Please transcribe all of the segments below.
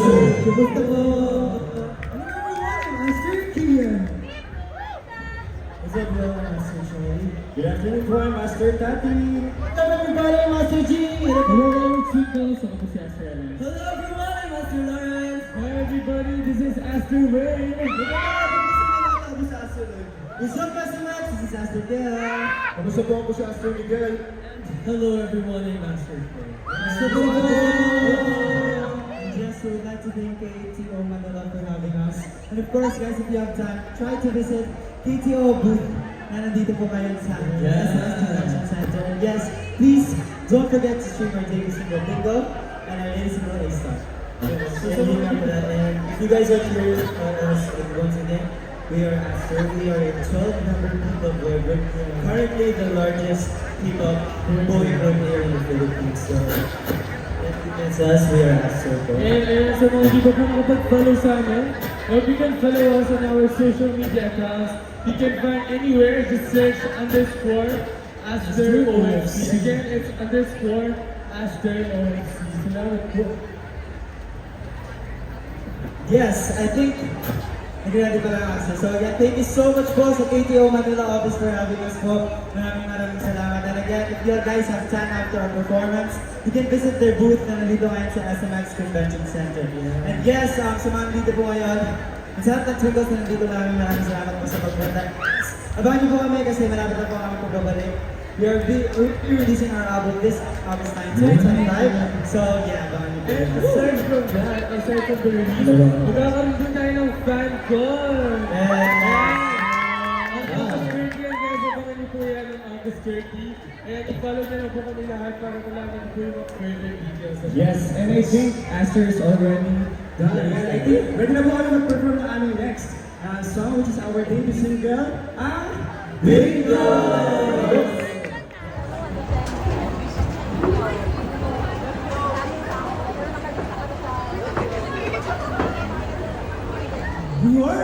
Kumusta po? Ano naman, Master Kian? What's up, bro, Master Shirley? Good afternoon po, Master Tati. What's up, everybody, Master G? Hello, Chicos! Ako po si Aster Lawrence. Hello, everyone, Master Lawrence. Hi, everybody! This is Aster Ray! What's up, Master Max? This is Master Kian. Kamusta po ako si Aster Miguel? Hello, everyone! I'm Aster Ray. Master po! Yes, we would like to thank KTO Manila for having us. And of course, guys, if you have time, try to visit KTO booth na nandito po kayo sa SMS Convention Center. And yes, please don't forget to stream our daily single bingo and our daily single A-Star. And remember that. And if you guys are curious about us, once again, we are Aster. We are a 12-member P-pop boy group. Currently the largest P-pop boy group here in the Philippines. So, that's us. We are Aster. And sa mga hindi pa po nakapag-follow sa amin, you can follow us on our social media accounts. You can find anywhere, just search _Aster OFC. Again, it's _Aster OFC. Salamat po. Yes, I think nag-ready pa lang ako. So again, thank you so much po sa KTO Manila office for having us po. Maraming salamat. And again, if you guys have time after our performance, you can visit their booth na nandito ngayon sa SMX Convention Center. And yes, sa mga nandito po ngayon, ang sarap ng Twinkles na nandito maraming salamat po sa pagpunta. Abangan niyo po kami kasi malapit na po kami pagbabalik. We are releasing our album this August 9, 2025. So yeah, abangan niyo po. And aside from that, aside from the release, magkakaroon din tayo ng fan con! Ang August 30 yan guys, abangan niyo po yan ng August 30. And i-follow niyo na po kami lahat para malaman po yung further details. Yes, and I think Aster is already done. And I think ready na po kami mag-perform na aming next song, which is our debut single, ang Bingo! Your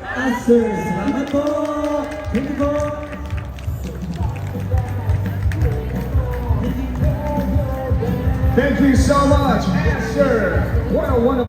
Aster. Salamat po. Thank you po. Thank you so much, Aster! What a wonderful